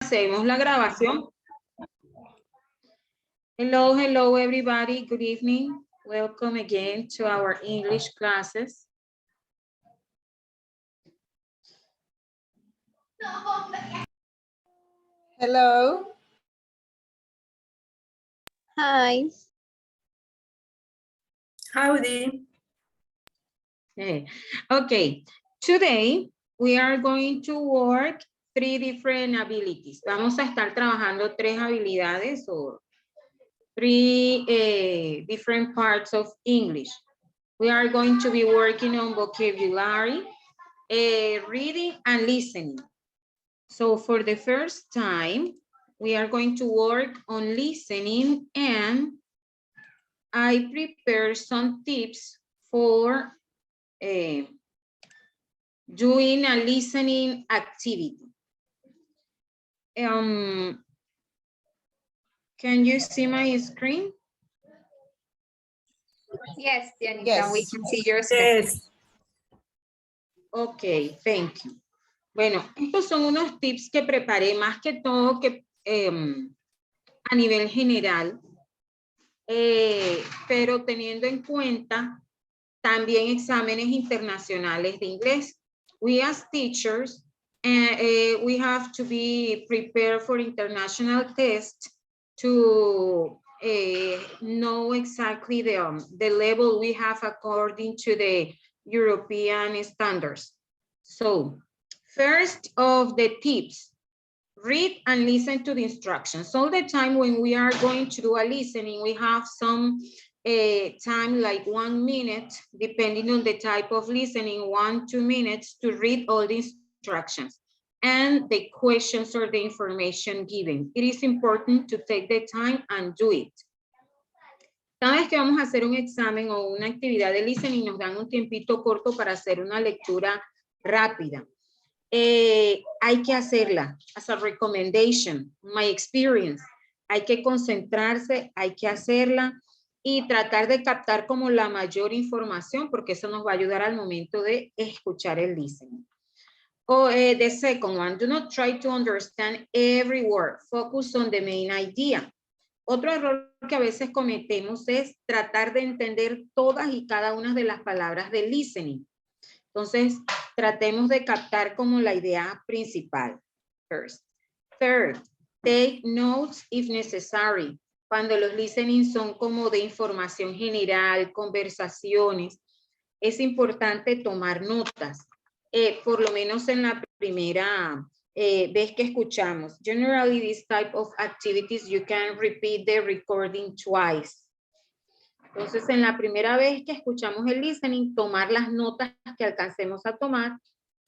hacemos la grabación. Hello, hello everybody. Good evening. Welcome again to our English classes. Hello. Hi. Howdy. Okay, today we are going to work 3 different abilities. Vamos a estar trabajando 3 habilidades o 3 different parts of English. We are going to be working on vocabulary, reading and listening. So for the first time, we are going to work on listening, and I prepared some tips for doing a listening activity. Can you see my screen? Yes, Dianita, Yes. we can see your screen. Yes. Ok, thank you. Bueno, estos son unos tips que preparé más que todo que a nivel general, pero teniendo en cuenta también exámenes internacionales de inglés. We as teachers, we have to be prepared for international tests to know exactly the level we have according to the European standards. So, first of the tips, read and listen to the instructions. All the time when we are going to do a listening, we have some time like 1 minute, depending on the type of listening, 1-2 minutes to read all the instructions and the questions or the information given. It is important to take the time and do it. Cada vez que vamos a hacer un examen o una actividad de listening, nos dan un tiempito corto para hacer una lectura rápida. Hay que hacerla as a recommendation, my experience. Hay que concentrarse, hay que hacerla y tratar de captar como la mayor información, porque eso nos va a ayudar al momento de escuchar el listening. The second one, do not try to understand every word. Focus on the main idea. Otro error que a veces cometemos es tratar de entender todas y cada una de las palabras del listening. Entonces, tratemos de captar como la idea principal. First. Third, take notes if necessary. Cuando los listening son como de información general, conversaciones, es importante tomar notas. Por lo menos en la primera vez que escuchamos. Generally, this type of activities, you can repeat the recording twice. Entonces, en la primera vez que escuchamos el listening, tomar las notas que alcancemos a tomar.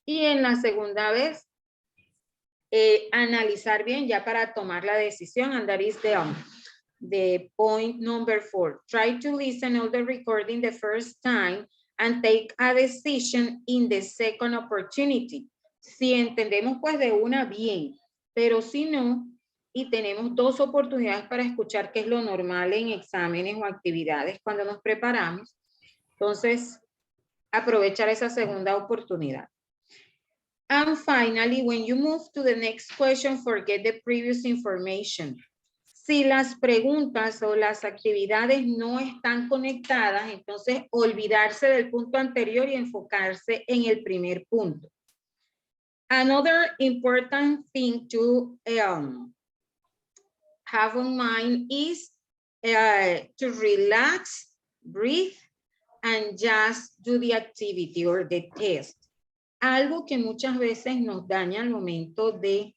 Y en la segunda vez, analizar bien ya para tomar la decisión. And that is the point number 4. Try to listen all the recording the first time and take a decision in the second opportunity. Si entendemos pues de una bien, pero si no, y tenemos 2 oportunidades para escuchar, que es lo normal en exámenes o actividades cuando nos preparamos, entonces aprovechar esa segunda oportunidad. And finally, when you move to the next question, forget the previous information. Si las preguntas o las actividades no están conectadas, entonces olvidarse del punto anterior y enfocarse en el primer punto. Another important thing to have on mind is to relax, breathe, and just do the activity or the test. Algo que muchas veces nos daña al momento de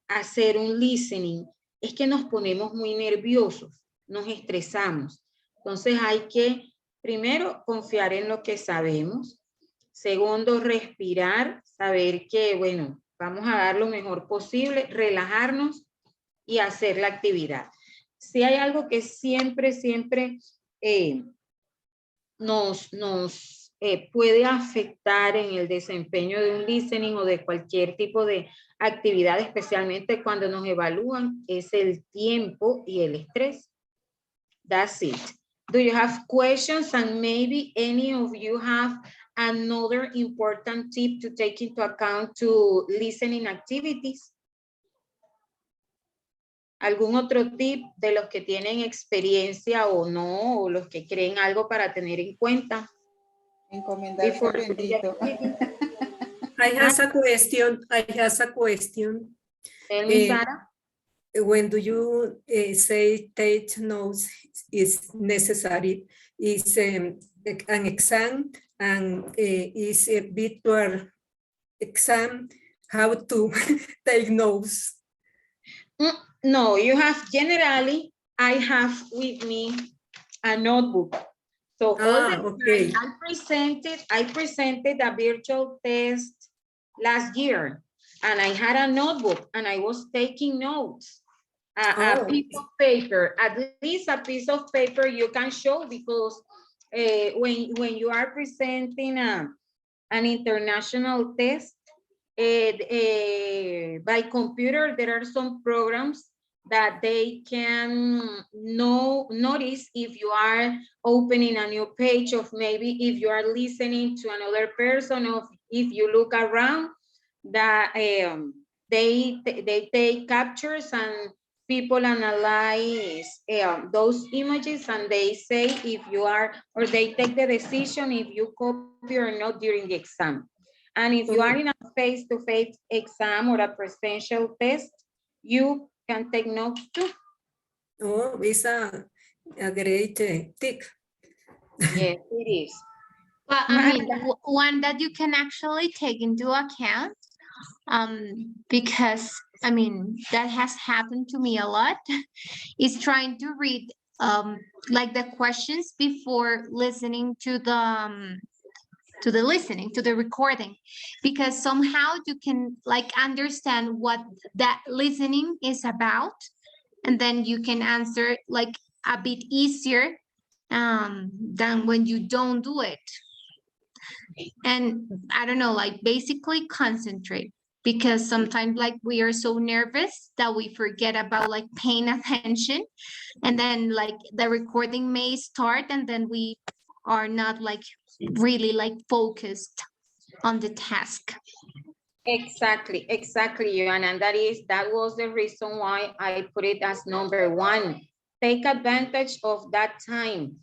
hacer un listening es que nos ponemos muy nerviosos, nos estresamos. Entonces hay que, primero, confiar en lo que sabemos. Segundo, respirar, saber que, bueno, vamos a dar lo mejor posible, relajarnos y hacer la actividad. Si hay algo que siempre nos puede afectar en el desempeño de un listening o de cualquier tipo de actividad, especialmente cuando nos evalúan, es el tiempo y el estrés. That's it. Do you have questions? And maybe any of you have another important tip to take into account to listening activities? ¿Algún otro tip de los que tienen experiencia o no, o los que creen algo para tener en cuenta? Encomendarse al bendito. I has a question. I has a question. Tell me, Sara. When do you say take notes is necessary? Is an exam and is a virtual exam? How to take notes? No, you have generally, I have with me a notebook. So all the okay. time I presented a virtual test last year, and I had a notebook and I was taking notes. A piece of paper, at least a piece of paper you can show, because when you are presenting an international test by computer, there are some programs that they can notice if you are opening a new page, of maybe if you are listening to another person, or if you look around, that they take captures and people analyze those images, and they say if you are, or they take the decision if you copy or not during the exam. And if you are in a face-to-face exam or a presential test, you can take notes too. Oh, it's a great tip. Yes, it is. Well, I mean, one that you can actually take into account, because, I mean, that has happened to me a lot, is trying to read like the questions before listening to the recording, because somehow you can like understand what that listening is about, and then you can answer like a bit easier than when you don't do it. And I don't know, like basically concentrate, because sometimes like we are so nervous that we forget about like paying attention, and then like the recording may start and then we are not like really like focused on the task. Exactly, Joanna, and that was the reason why I put it as number 1. Take advantage of that time.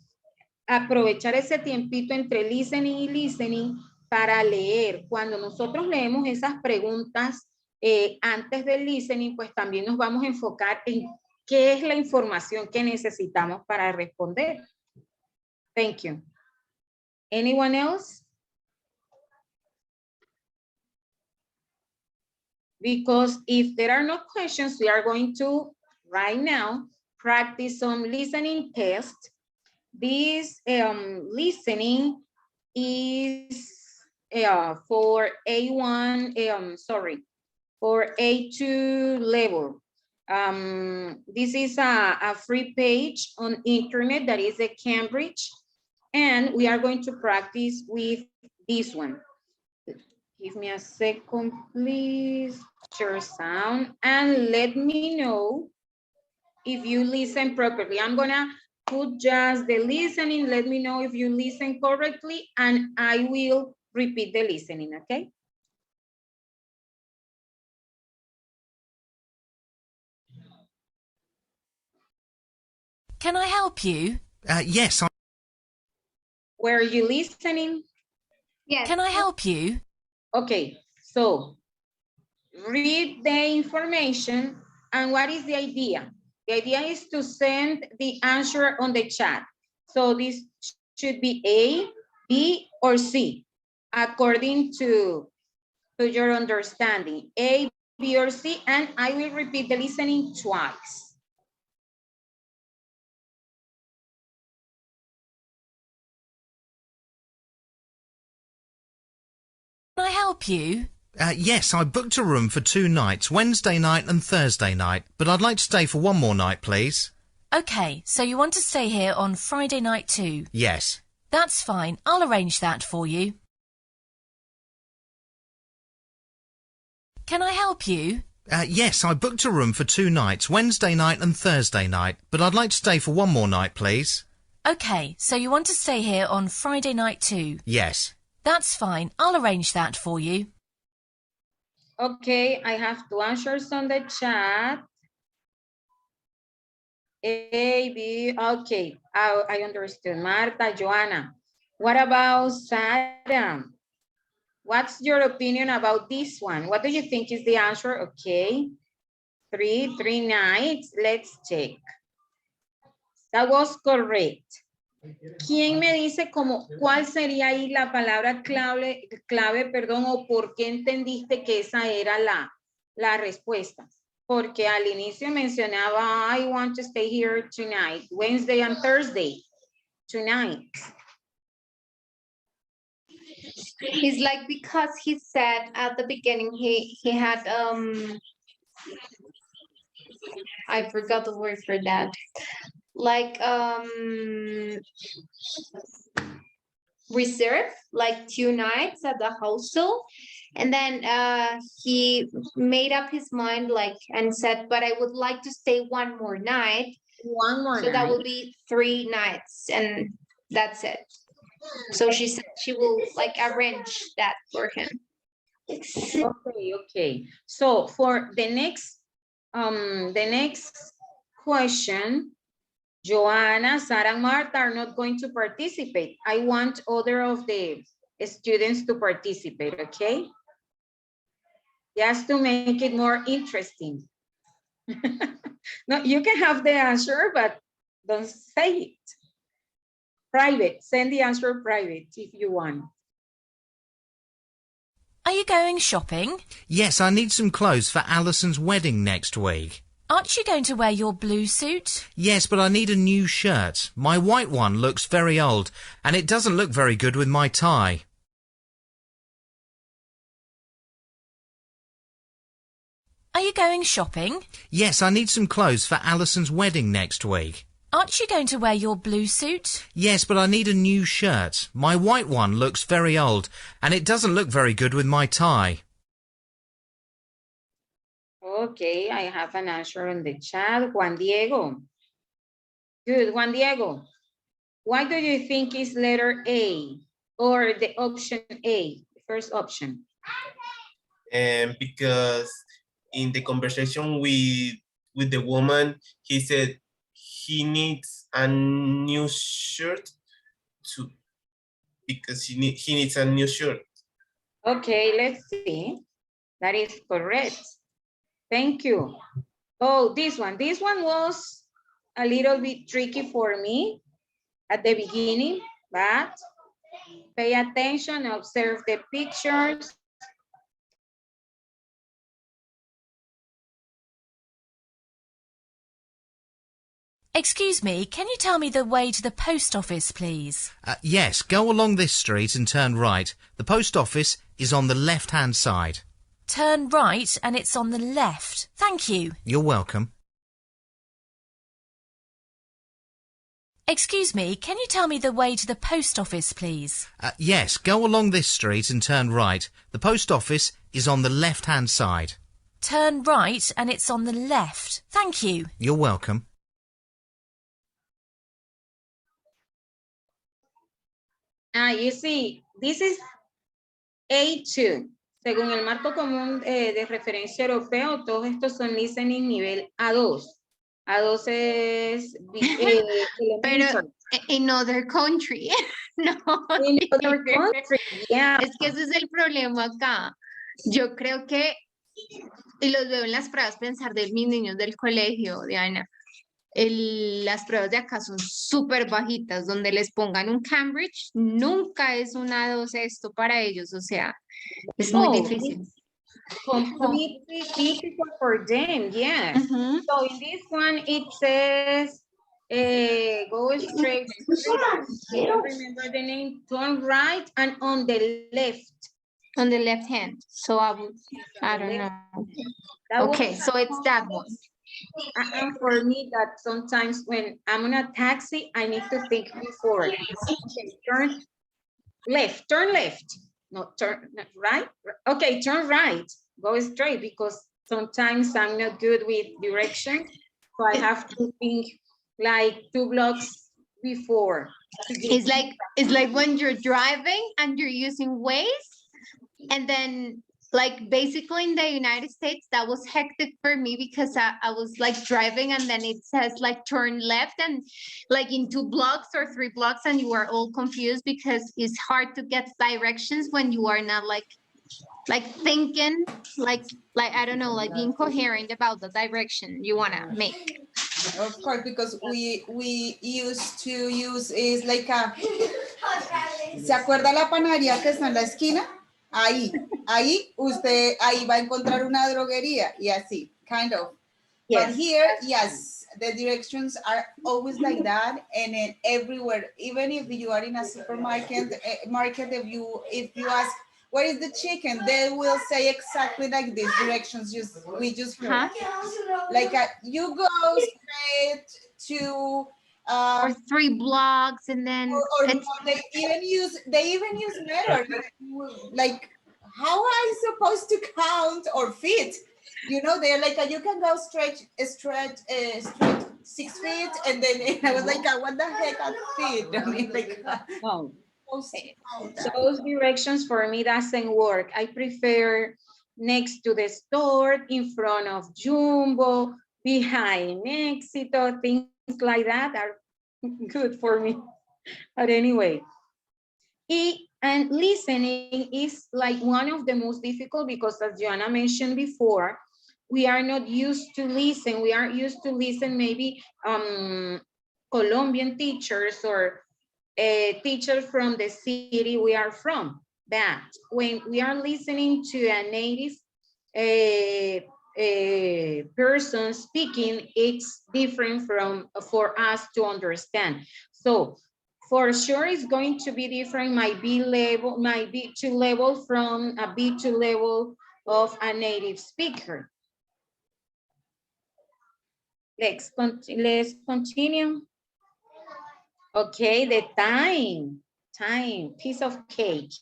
Aprovechar ese tiempito entre listening y listening para leer. Cuando nosotros leemos esas preguntas antes del listening, pues también nos vamos a enfocar en qué es la información que necesitamos para responder. Thank you. Anyone else? Because if there are no questions, we are going to, right now, practice some listening tests. This listening is for A1, for A2 level. This is a free page on internet that is a Cambridge, and we are going to practice with this one. Give me a second, please. Share sound and let me know if you listen properly. I'm gonna put just the listening. Let me know if you listen correctly, and I will repeat the listening, okay? Can I help you? Yes. Were you listening? Yes. Can I help you? Okay, so read the information, and what is the idea? The idea is to send the answer on the chat. So this should be A, B, or C, according to your understanding. A, B, or C, and I will repeat the listening twice. Can I help you? Yes, I booked a room for 2 nights, Wednesday night and Thursday night, but I'd like to stay for 1 more night, please. Okay, so you want to stay here on Friday night too? Yes. That's fine. I'll arrange that for you. Can I help you? Yes, I booked a room for 2 nights, Wednesday night and Thursday night, but I'd like to stay for 1 more night, please. Okay, so you want to stay here on Friday night too? Yes. That's fine. I'll arrange that for you. Okay, I have two answers on the chat. A, B, okay. I understood. Marta, Joanna. What about Sarah? What's your opinion about this one? What do you think is the answer? Okay. Three nights. Let's check. That was correct. ¿Quién me dice cuál sería ahí la palabra clave, perdón, o por qué entendiste que esa era la respuesta? Porque al inicio mencionaba, I want to stay here tonight, Wednesday and Thursday, tonight. It's like because he said at the beginning he had I forgot the word for that. Like reserve like 2 nights at the hostel, and then he made up his mind like and said, but I would like to stay one more night. One more so night. That will be 3 nights, and that's it. So she said she will like arrange that for him. Okay. So for the next question, Joanna, Sarah, and Martha are not going to participate. I want other of the students to participate, okay? Just to make it more interesting. No, you can have the answer, but don't say it. Private, send the answer private if you want. Are you going shopping? Yes, I need some clothes for Alison's wedding next week. Aren't you going to wear your blue suit? Yes, but I need a new shirt. My white one looks very old, and it doesn't look very good with my tie. Are you going shopping? Yes, I need some clothes for Alison's wedding next week. Aren't you going to wear your blue suit? Yes, but I need a new shirt. My white one looks very old, and it doesn't look very good with my tie. Okay, I have an answer in the chat. Juan Diego. Good, Juan Diego. Why do you think is letter A or the option A, the first option? Because in the conversation with the woman, he said he needs a new shirt because he needs a new shirt. Okay, let's see. That is correct. Thank you. Oh, this one was a little bit tricky for me at the beginning, but pay attention, observe the pictures. Excuse me, can you tell me the way to the post office, please? Yes, go along this street and turn right. The post office is on the left-hand side. Turn right and it's on the left. Thank you. You're welcome. Excuse me, can you tell me the way to the post office, please? Yes, go along this street and turn right. The post office is on the left-hand side. Turn right and it's on the left. Thank you. You're welcome. You see, this is A2. Según el marco común de referencia europeo, todos estos son listening nivel A2. A2 es Pero in other country. No. In other country, yeah. Es que ese es el problema acá. Yo creo que, y los veo en las pruebas, pensar de mis niños del colegio, Diana, las pruebas de acá son súper bajitas, donde les pongan un Cambridge, nunca es una 2 esto para ellos, o sea, es muy difícil. Completely difficult for them, yes. So in this one, it says, go straight, I don't remember the name, turn right and on the left. On the left hand, so I don't know. Okay, so it's that one. And for me, that sometimes when I'm on a taxi, I need to think before. Okay, turn left. No, turn right. Okay, turn right. Go straight because sometimes I'm not good with direction. So I have to think like 2 blocks before. It's like when you're driving and you're using Waze, and then like basically in the United States, that was hectic for me because I was like driving and then it says like turn left and like in 2 blocks or 3 blocks and you are all confused because it's hard to get directions when you are not like thinking like I don't know, like being coherent about the direction you want to make. Of course, because we used to use is like a. ¿Se acuerda la panadería que está en la esquina? Ahí va a encontrar una droguería y así, kind of. Yes. But here, yes, the directions are always like that, and then everywhere. Even if you are in a supermarket, if you ask where is the chicken, they will say exactly like these directions. We just heard. Like you go straight to. Or 3 blocks and then Or they even use letters. Like how are you supposed to count or fit? You know, they're like you can go straight 6 feet, and then I was like, what the heck are feet? I mean, like No. Those directions for me doesn't work. I prefer next to the store, in front of Jumbo, behind Éxito, things like that are good for me. But anyway, and listening is like one of the most difficult because as Joanna mentioned before, we are not used to listen. We are used to listen maybe Colombian teachers or teachers from the city we are from. But when we are listening to a native person speaking, it's different for us to understand. So for sure it's going to be different. My B2 level from a B2 level of a native speaker. Let's continue. Okay, the time, piece of cake.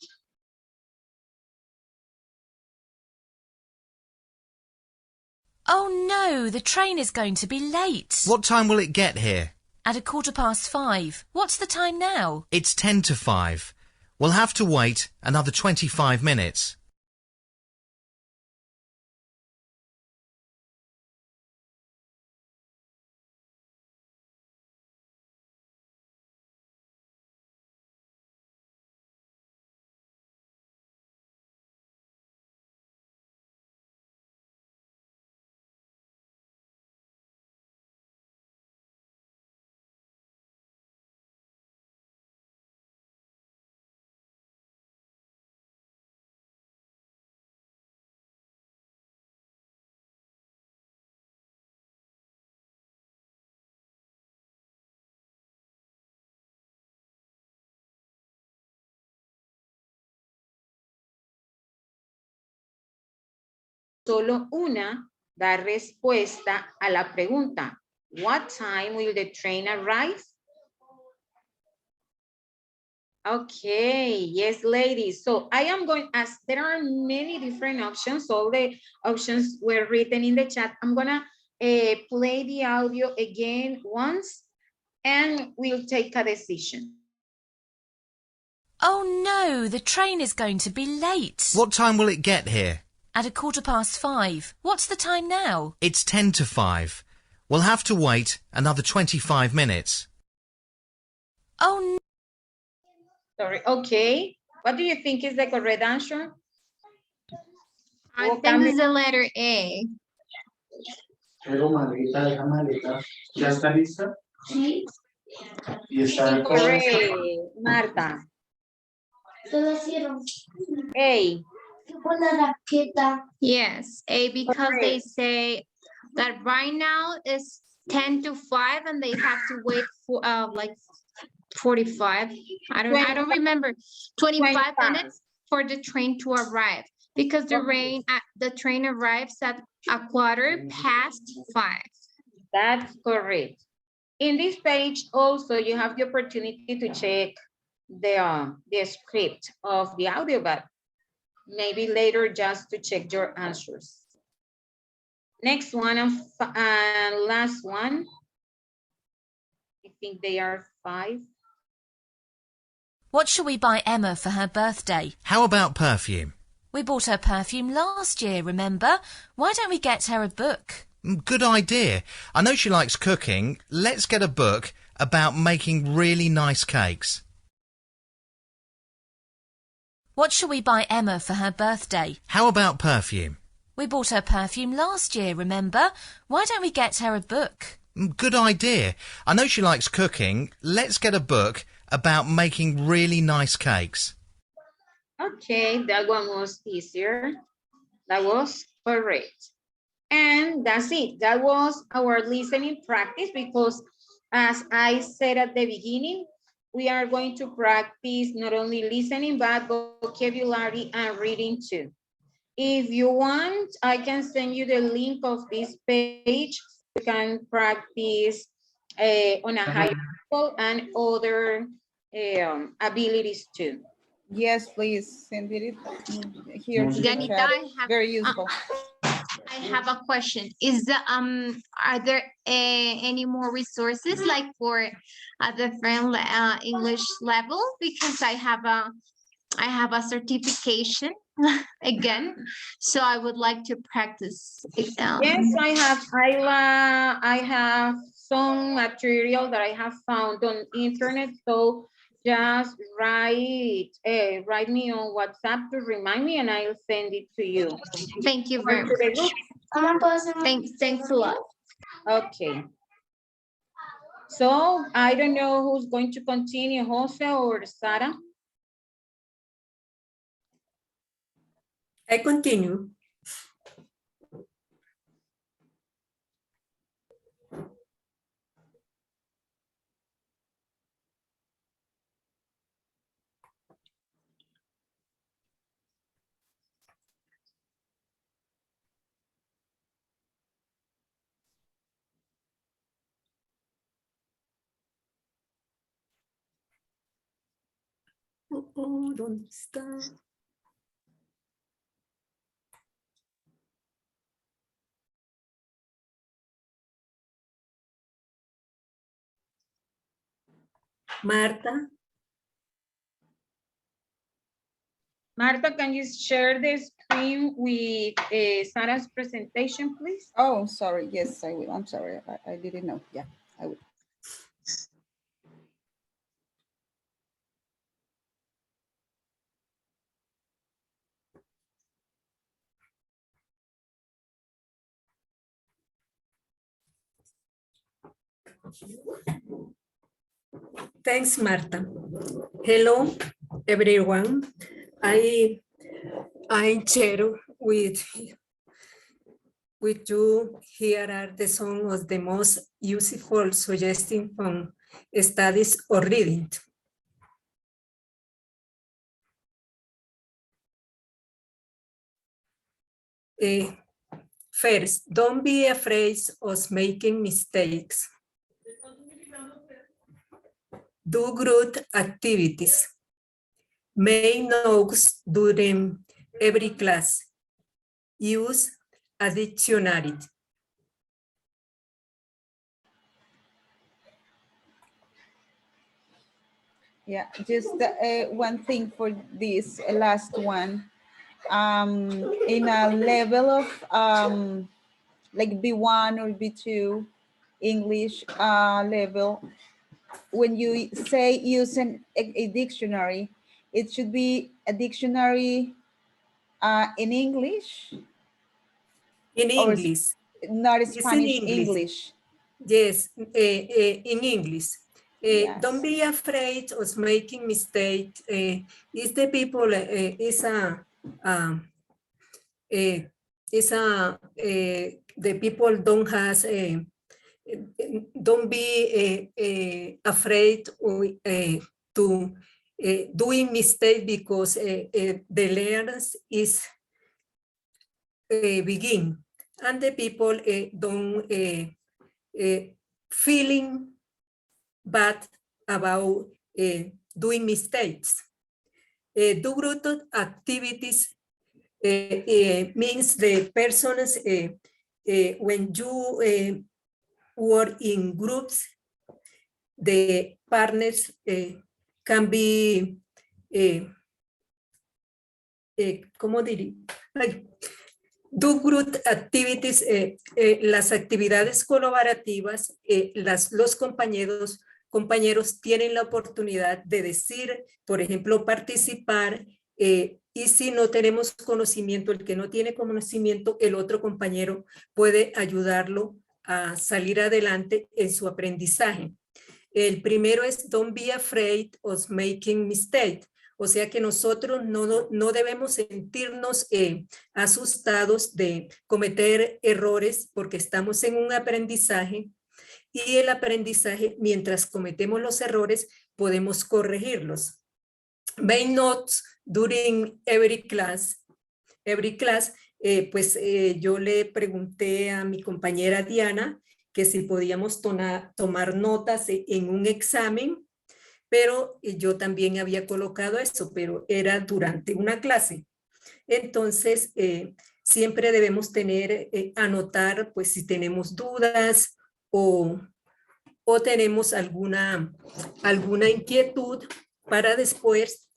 Oh no, the train is going to be late. What time will it get here? At 5:15. What's the time now? It's 10 to 5. We'll have to wait another 25 minutes. Solo una da respuesta a la pregunta. What time will the train arrive? Okay, yes, ladies. So I am going, as there are many different options, all the options were written in the chat. I'm gonna play the audio again once and we'll take a decision. Oh no, the train is going to be late. What time will it get here? At 5:15. What's the time now? It's 10 to 5. We'll have to wait another 25 minutes. Oh no. Sorry, okay. What do you think is the correct answer? I think it's the letter A. Pero Margarita, deja maleta. ¿Ya está lista? Sí. Y está Correct, Marta. A. Yes, A, because they say that right now is 10 to 5 and they have to wait for like 45. I don't remember. 25 minutes for the train to arrive because the train arrives at 5:15. That's correct. In this page also you have the opportunity to check the script of the audio, but maybe later just to check your answers. Next one and last one. I think they are 5. What shall we buy Emma for her birthday? How about perfume? We bought her perfume last year, remember? Why don't we get her a book? Good idea. I know she likes cooking. Let's get a book about making really nice cakes. What shall we buy Emma for her birthday? How about perfume? We bought her perfume last year, remember? Why don't we get her a book? Good idea. I know she likes cooking. Let's get a book about making really nice cakes. Okay, that one was easier. That was correct. And that's it. That was our listening practice because as I said at the beginning, we are going to practice not only listening, but vocabulary and reading too. If you want, I can send you the link of this page. You can practice on a higher level and other abilities too. Yes, please send it here to the Janita, chat. I have Very useful. I have a question. Is the are there any more resources like for a different English level? Because I have a certification again, so I would like to practice. Yes, I have some material that I have found on internet. So just write me on WhatsApp to remind me and I'll send it to you. Thank you Or very to the much. group. Thanks a lot. Okay. So I don't know who's going to continue, Jose or Sara. I continue. ¿Dónde está? Marta. Marta, can you share the screen with Sarah's presentation, please? Oh, sorry. Yes, I will. I'm sorry. I didn't know. Yeah, I will. Thanks, Marta. Hello, everyone. I share with you. Here are the some of the most useful suggestions from studies or reading. First, don't be afraid of making mistakes. Do group activities. Make notes during every class. Use a dictionary. Yeah, just one thing for this last one. In a level of like B1 or B2 English level, when you say use a dictionary, it should be a dictionary in English. In English. Not It's Spanish, in English. Yes, in English. Yes. Don't be afraid of making mistakes. Is the people the people don't be afraid to doing mistake because the learners is begin and the people don't feeling bad about doing mistakes. Do group activities means the persons when you work in groups, the partners can be ¿cómo diría? Ay, do group activities, las actividades colaborativas, los compañeros tienen la oportunidad de decir, por ejemplo, participar, y si no tenemos conocimiento, el que no tiene conocimiento, el otro compañero puede ayudarlo a salir adelante en su aprendizaje. El primero es don't be afraid of making mistakes. O sea que nosotros no debemos sentirnos asustados de cometer errores porque estamos en un aprendizaje, y el aprendizaje, mientras cometemos los errores, podemos corregirlos. Make notes during every class. Yo le pregunté a mi compañera Diana que si podíamos tomar notas en un examen, pero yo también había colocado eso, pero era durante una clase. Entonces, siempre debemos anotar, pues si tenemos dudas o tenemos alguna inquietud para después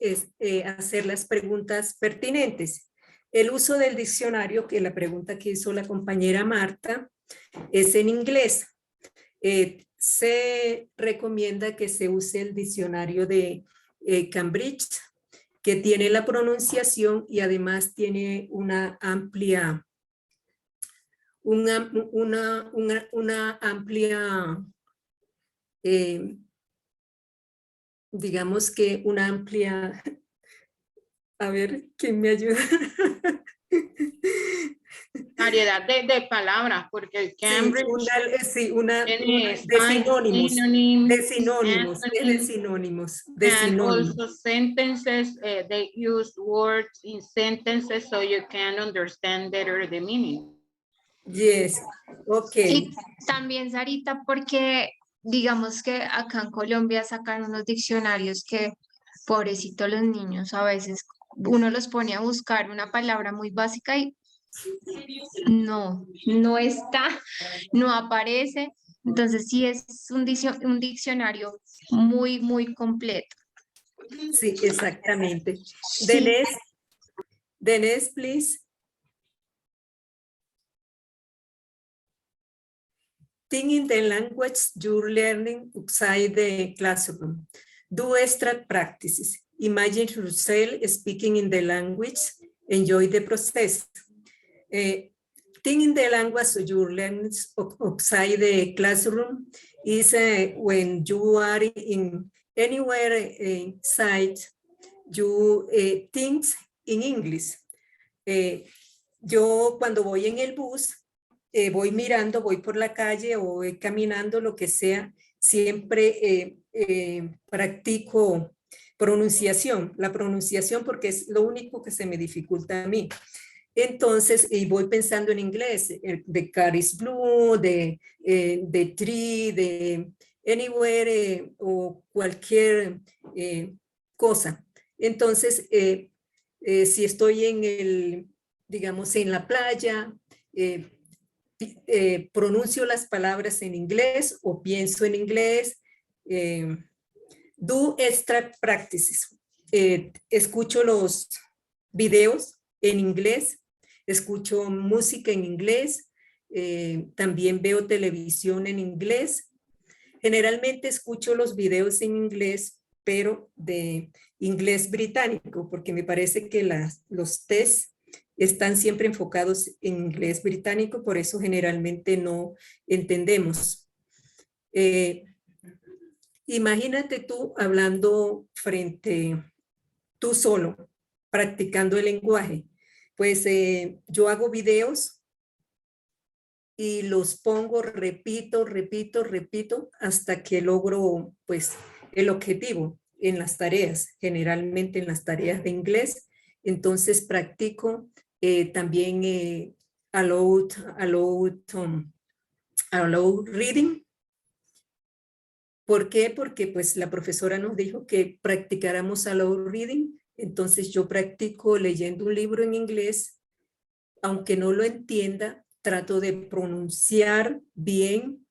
hacer las preguntas pertinentes. El uso del diccionario, que la pregunta que hizo la compañera Marta, es en inglés. Se recomienda que se use el diccionario de Cambridge, que tiene la pronunciación y además tiene una amplia, digamos que una amplia, a ver, ¿quién me ayuda? Variedad de palabras, porque el Cambridge tiene de sinónimos, synonyms, es de sinónimos, and also sentences, they use words in sentences so you can understand better the meaning. Yes, ok. Y también, Sarita, porque digamos que acá en Colombia sacan unos diccionarios que, pobrecito los niños, a veces uno los pone a buscar una palabra muy básica y no está, no aparece. Entonces sí es un diccionario muy, muy completo. Sí, exactamente. Sí. Denise, please. Think in the language you're learning outside the classroom. Do extra practices. Imagine yourself speaking in the language. Enjoy the process. Think in the language you're learning outside the classroom is when you are in anywhere inside, you think in English. Yo cuando voy en el bus, voy mirando, voy por la calle o voy caminando, lo que sea, siempre practico la pronunciación porque es lo único que se me dificulta a mí. Entonces, y voy pensando en inglés, de car is blue, de tree, de anywhere o cualquier cosa. Entonces, si estoy digamos, en la playa, pronuncio las palabras en inglés o pienso en inglés. Do extra practices. Escucho los videos en inglés, escucho música en inglés, también veo televisión en inglés. Generalmente escucho los videos en inglés, pero de inglés británico, porque me parece que los tests están siempre enfocados en inglés británico, por eso generalmente no entendemos. Imagínate tú hablando tú solo, practicando el lenguaje. Pues yo hago videos y los pongo, repito, hasta que logro pues el objetivo en las tareas, generalmente en las tareas de inglés. Entonces practico también allow reading. ¿Por qué? Porque pues la profesora nos dijo que practicáramos allow reading. Entonces yo practico leyendo un libro en inglés, aunque no lo entienda, trato de pronunciar bien.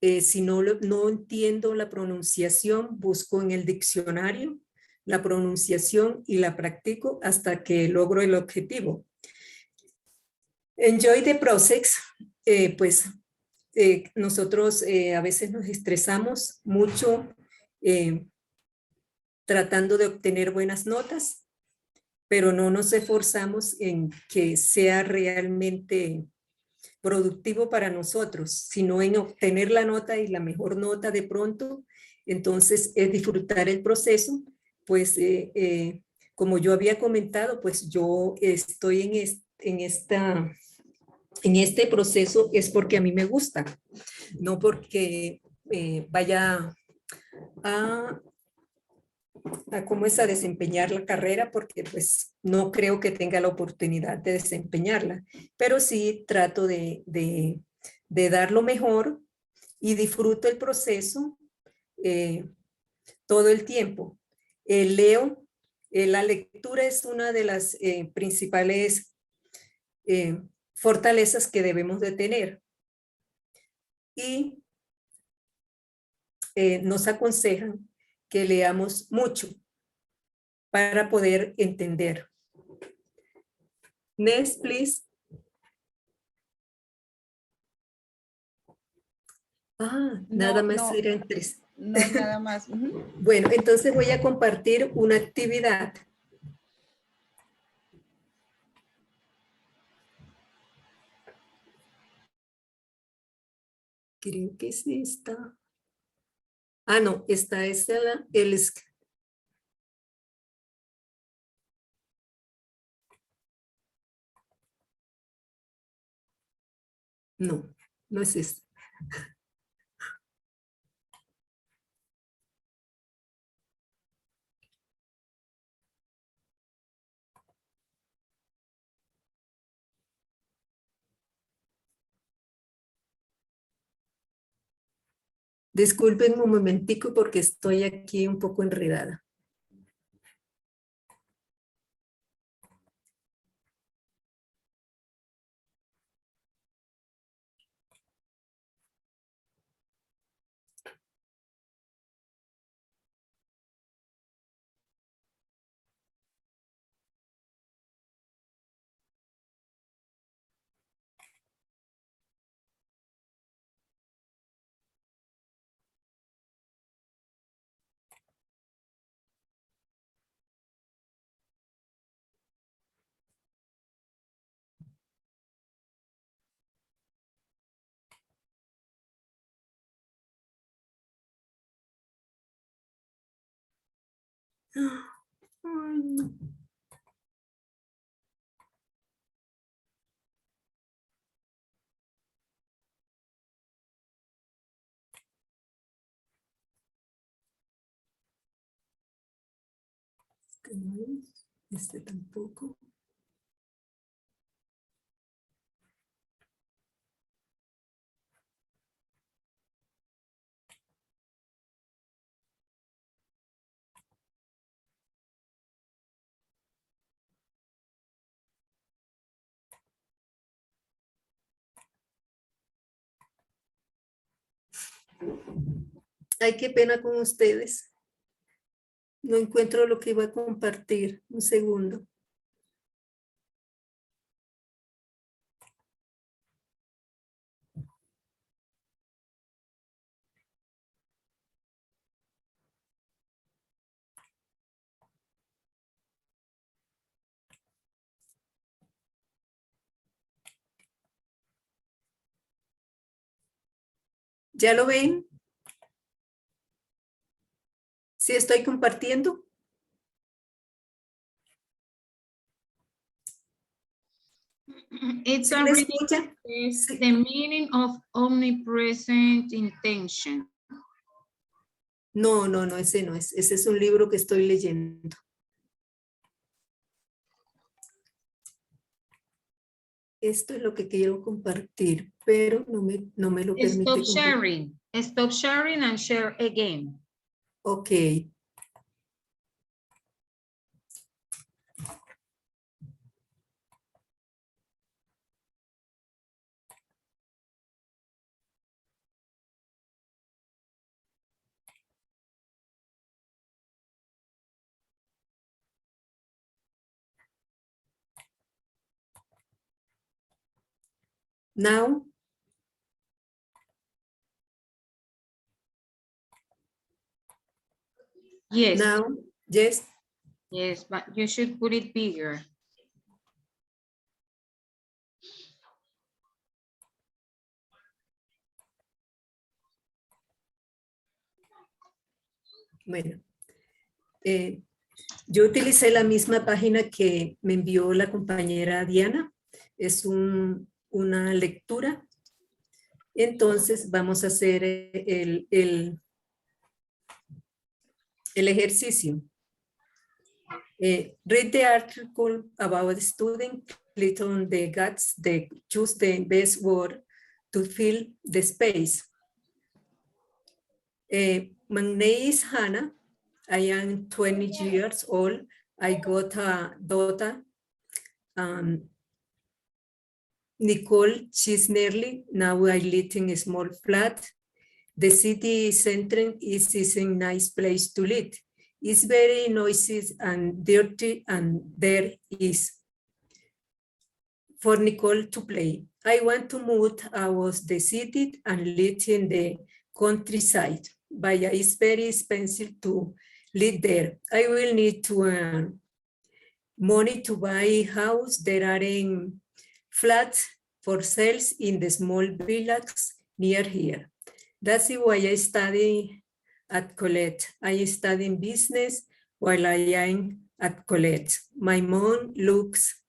Si no entiendo la pronunciación, busco en el diccionario la pronunciación y la practico hasta que logro el objetivo. Enjoy the process, pues nosotros a veces nos estresamos mucho tratando de obtener buenas notas, pero no nos esforzamos en que sea realmente productivo para nosotros, sino en obtener la nota y la mejor nota de pronto. Entonces es disfrutar el proceso, pues como yo había comentado, pues yo estoy en este proceso es porque a mí me gusta, no porque vaya a cómo es a desempeñar la carrera, porque pues no creo que tenga la oportunidad de desempeñarla, pero sí trato de dar lo mejor y disfruto el proceso todo el tiempo. Leo, la lectura es una de las principales fortalezas que debemos de tener y nos aconsejan que leamos mucho para poder entender. Next, please. Nada No, más no, eran 3. no, nada más. Ujú. Bueno, entonces voy a compartir una actividad. Creo que es esta. No, esta es no, no es esta. Disculpen un momentico porque estoy aquí un poco enredada. Ay, no. Este no es, este tampoco. Ay, qué pena con ustedes. No encuentro lo que iba a compartir. Un segundo. ¿Ya lo ven? ¿Sí estoy compartiendo? It's ¿Sí a me reading escuchan? is Sí. the meaning of omnipresent intention. No, ese no es. Ese es un libro que estoy leyendo. Esto es lo que quiero compartir, pero no me lo permite. Stop sharing and share again. Ok. Now, Yes. now, yes. Yes, but you should put it bigger. Bueno, yo utilicé la misma página que me envió la compañera Diana. Es una lectura. Entonces vamos a hacer el ejercicio. Read the article about the student, click on the guts, choose the best word to fill the space. My name is Hannah. I am 20 years old. I got a daughter, Nicole. She's nearly, now I live in a small flat. The city center is a nice place to live. It's very noisy and dirty, and there is for Nicole to play. I want to move out the city and live in the countryside, but it's very expensive to live there. I will need to earn money to buy a house. There are flats for sales in the small villages near here. That's why I study at college. I study business while I am at college. My mom looks,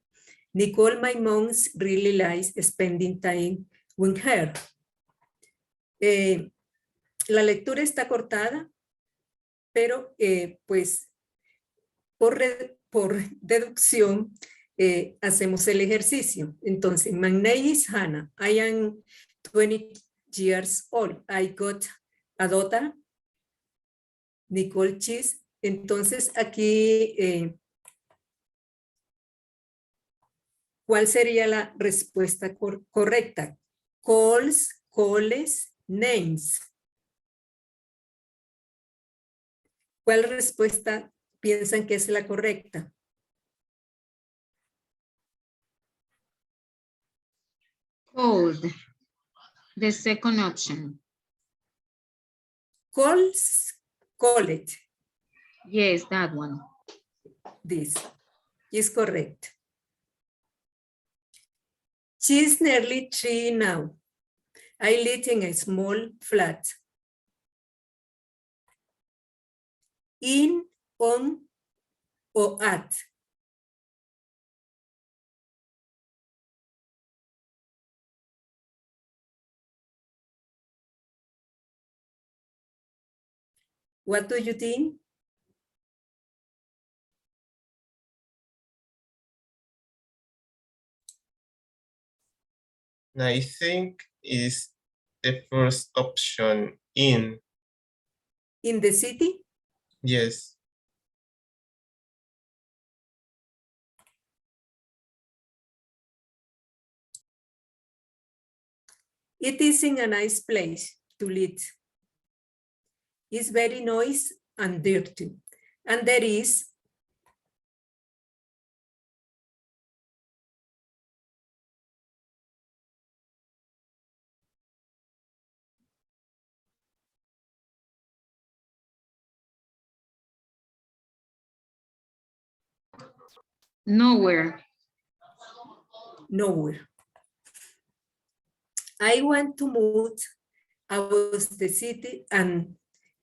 Nicole, my mom really likes spending time with her. La lectura está cortada, pero pues por deducción hacemos el ejercicio. Entonces, my name is Hannah. I am 20 years old. I got a daughter, Nicole Cheese. Entonces, aquí, ¿cuál sería la respuesta correcta? Calls, calls, names. ¿Cuál respuesta piensan que es la correcta? Cold. The second option. Calls, call it. Yes, that one. This is correct. She's nearly 3 now. I live in a small flat. In, on, or at. What do you think? I think is the first option in. In the city? Yes. It is in a nice place to live. It's very noisy and dirty. And there is Nowhere. nowhere. I want to move out of the city and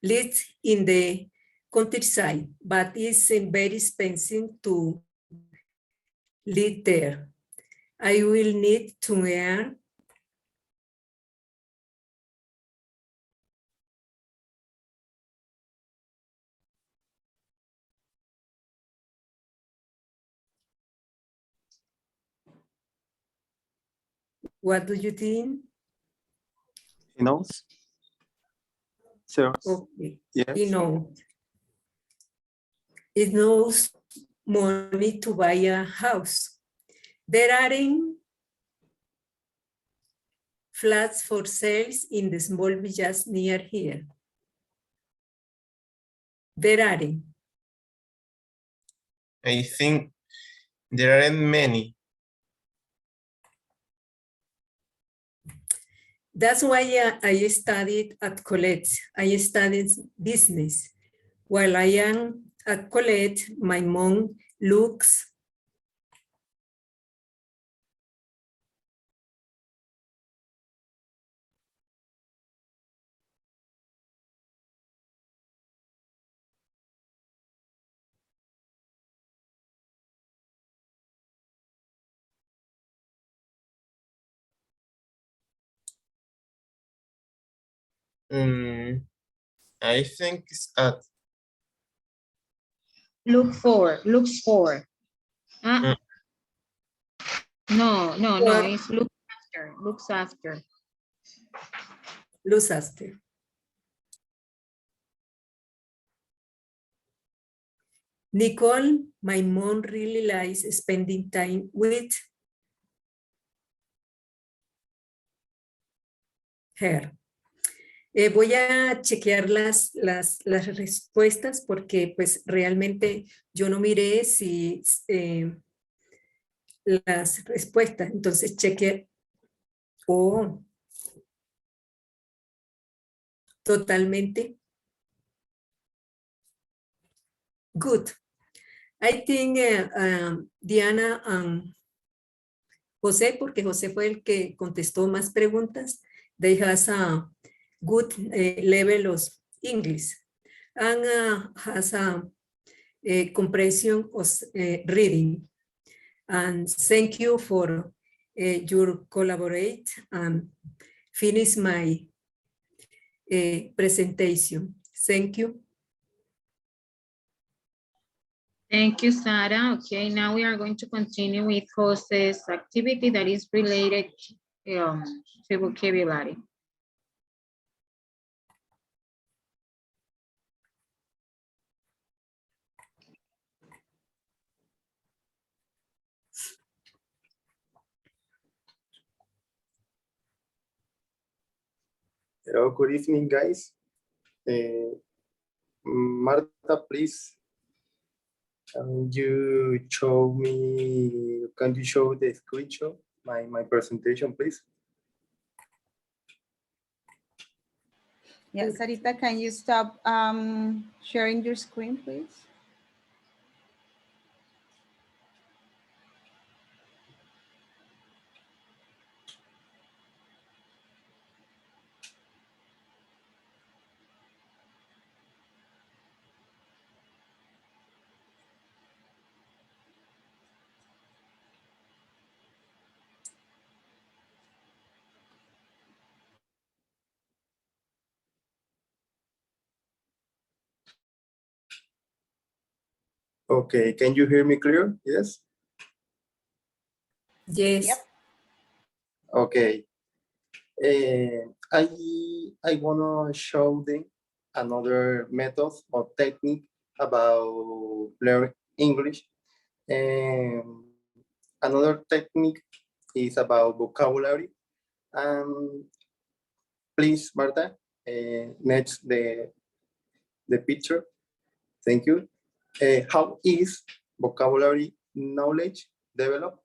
live in the countryside, but it's very expensive to live there. I will need to earn what do you think? He knows. So, Okay, yes. It knows money to buy a house. There aren't flats for sales in the small villages near here. There aren't. I think there aren't many. That's why I studied at college. I studied business. While I am at college, my mom looks I think it's at looks for. Ah, no, Or it's looks after. looks after. Nicole, my mom really likes spending time with her. Voy a chequear las respuestas porque pues realmente yo no miré si las respuestas. Entonces cheque. Oh, totalmente. Good. I think Diana José, porque José fue el que contestó más preguntas, they has a good level of English and has a comprehension of reading. And thank you for your collaborate and finish my presentation. Thank you. Thank you, Sara. Okay, now we are going to continue with Jose's activity that is related to vocabulary. Hello, good evening, guys. Marta, please, can you show the screenshot, my presentation, please? Yeah, Sarita, can you stop sharing your screen, please? Okay, can you hear me clear? Yes? Yes. Yep. Okay. I wanna show them another method or technique about learn English. Another technique is about vocabulary. Please, Marta, next the picture. Thank you. How is vocabulary knowledge developed?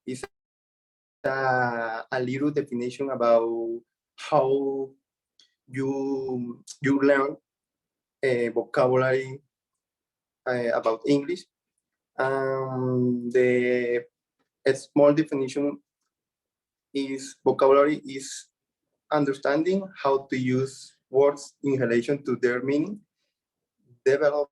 Is a little definition about how you learn vocabulary about English. The small definition is vocabulary is understanding how to use words in relation to their meaning. Develop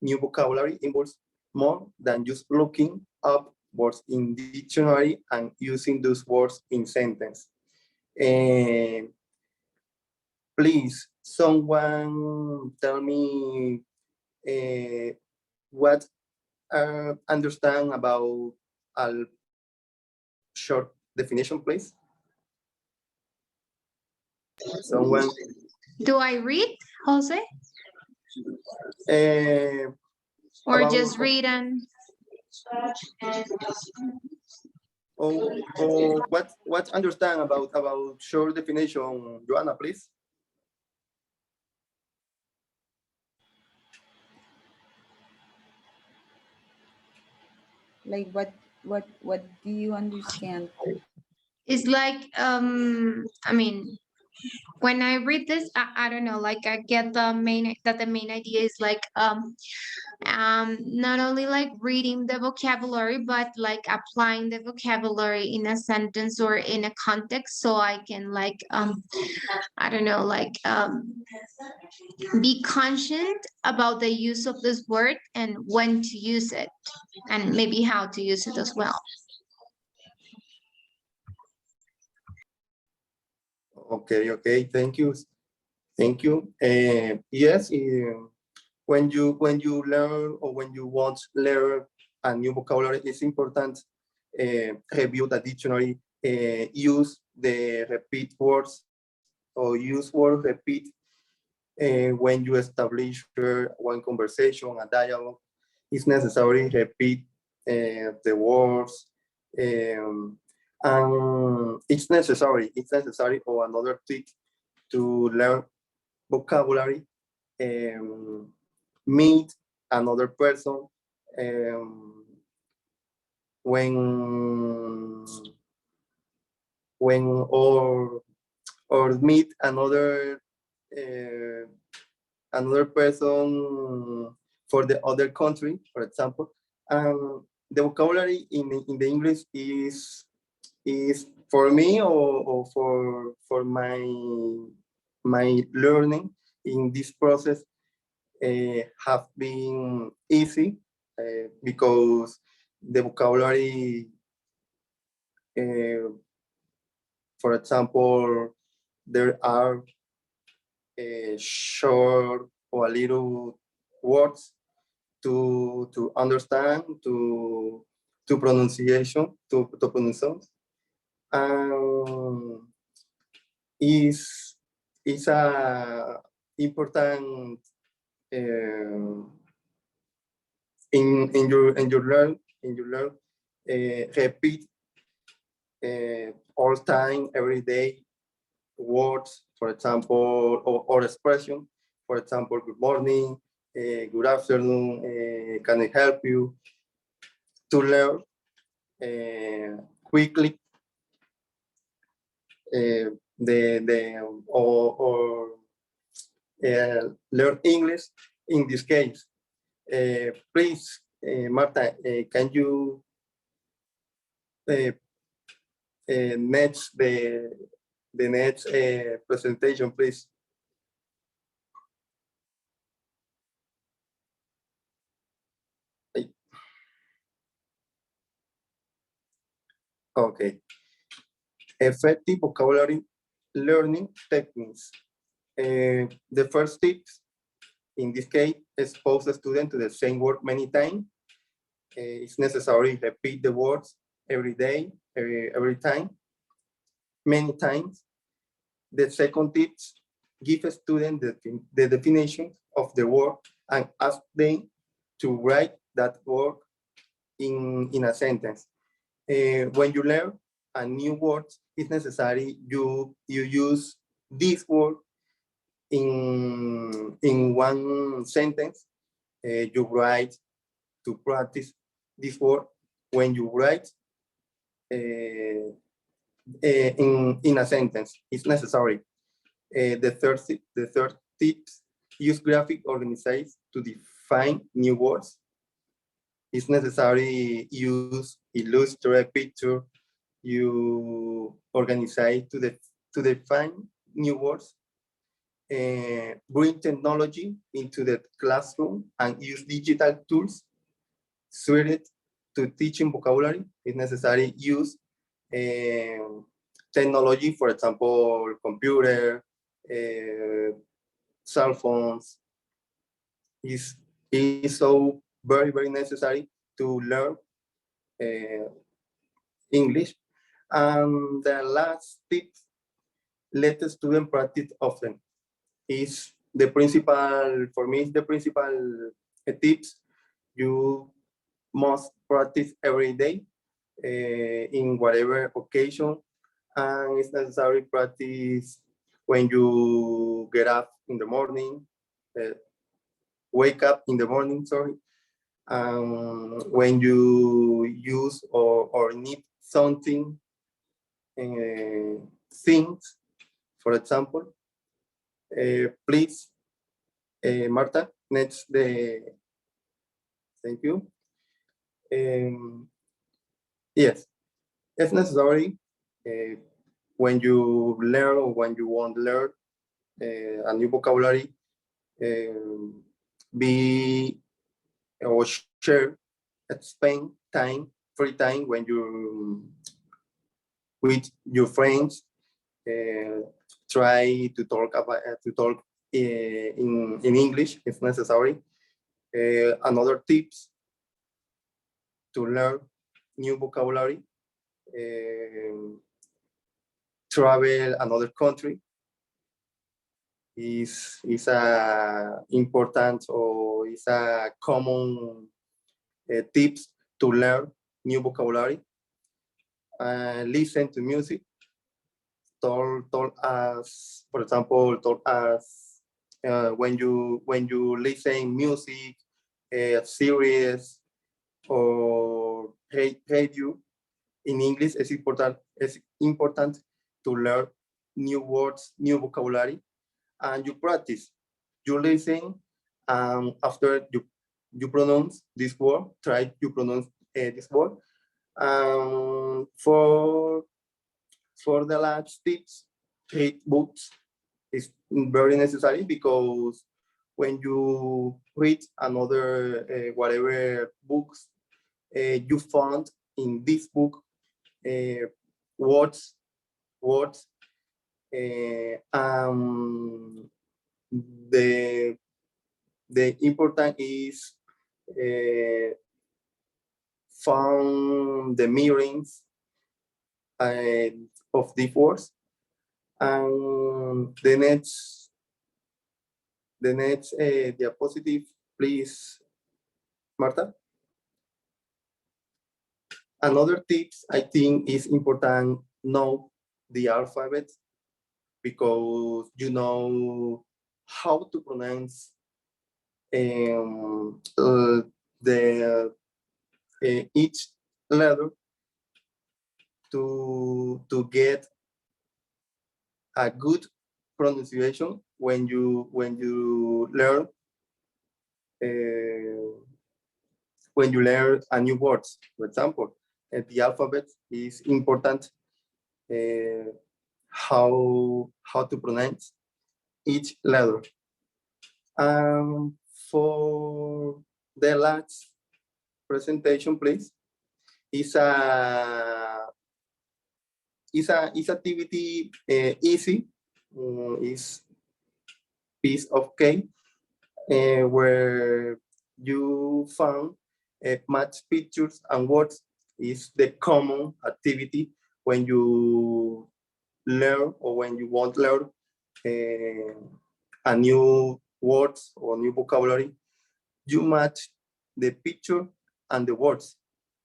new vocabulary involves more than just looking up words in dictionary and using those words in sentence. Please, someone tell me what understand about a short definition, please. Someone. Do I read, Jose? Or just read and... Or what understand about short definition, Joanna, please? Like what do you understand? it's like I mean, when I read this, I don't know, like I get the main idea is like not only like reading the vocabulary, but like applying the vocabulary in a sentence or in a context, so I can like I don't know, like be conscious about the use of this word and when to use it, and maybe how to use it as well. Okay, thank you. Thank you. Yes, when you learn or when you want to learn a new vocabulary, it's important review the dictionary, use the repeat words or use word repeat when you establish one conversation, a dialogue. It's necessary repeat the words, and it's necessary or another trick to learn vocabulary, meet another person, when when or meet another person for the other country, for example. The vocabulary in the English is for me or for my learning in this process have been easy because the vocabulary, for example, there are short or a little words to understand, to pronunciation, to pronunciation. Is a important in your learn repeat all time every day words, for example, or expression, for example, good morning, good afternoon, can I help you, to learn quickly or learn English in this case. Please, Marta, can you next the next presentation, please? Okay. Effective vocabulary learning techniques. The first tips, in this case, expose the student to the same word many times. It's necessary to repeat the words every day, every time, many times. The second tips, give a student the definition of the word and ask them to write that word in a sentence. When you learn a new word, it's necessary you use this word in one sentence. You write to practice this word. When you write in a sentence, it's necessary. The third tips, use graphic organizers to define new words. It's necessary use illustrate picture, you organize to define new words. Bring technology into the classroom and use digital tools suited to teaching vocabulary. It's necessary use technology, for example, computer, cell phones. Is so very necessary to learn English. And the last tip, let the student practice often. Is the principal, for me, is the principal tips. You must practice every day in whatever occasion, and it's necessary practice when you get up in the morning, wake up in the morning, sorry, when you use or need something things, for example. Please, Marta, next thank you. Yes, it's necessary when you learn or when you want to learn a new vocabulary, be or share, spend time, free time when you with your friends. Try to talk about in English if necessary. Another tips to learn new vocabulary. Travel another country is a important or is a common tips to learn new vocabulary. Listen to music. Told us, for example, told us when you listen music, series or radio in English, it's important to learn new words, new vocabulary, and you practice. You listen, and after you pronounce this word, try to pronounce this word. For the last tips, read books is very necessary because when you read another whatever books you found in this book words the important is found the meanings of the words. And the next diapositive, please, Marta. Another tips I think is important know the alphabet because you know how to pronounce the each letter to get a good pronunciation when you learn a new words. For example, the alphabet is important. How to pronounce each letter. For the last presentation, please, is activity easy. Is piece of cake where you found match pictures and words is the common activity when you learn or when you want to learn a new words or new vocabulary. You match the picture and the words.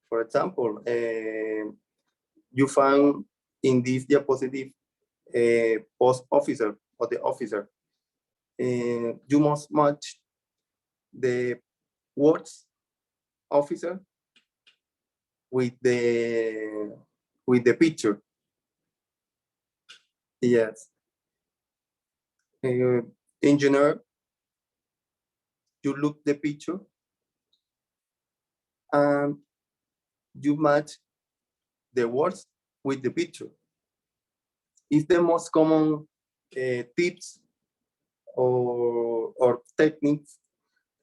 For example, you find in this diapositive post officer or the officer. You must match the words officer with the picture. Yes. Engineer, you look the picture and you match the words with the picture. It's the most common tips or techniques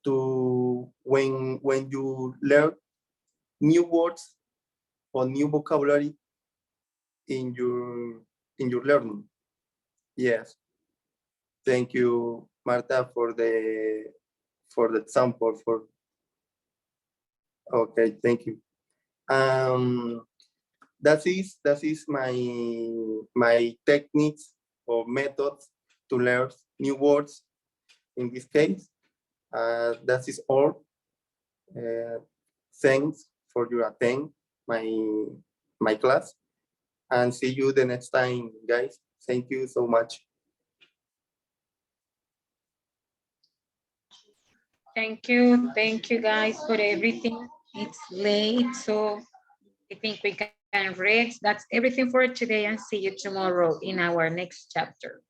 to when you learn new words or new vocabulary in your learning. Yes. Thank you, Marta, for the example. Okay, thank you. That is my techniques or methods to learn new words. In this case, that is all. Thanks for your attend my class, and see you the next time, guys. Thank you so much. Thank you guys for everything. It's late, so I think we can and Rex. That's everything for today, and see you tomorrow in our next chapter.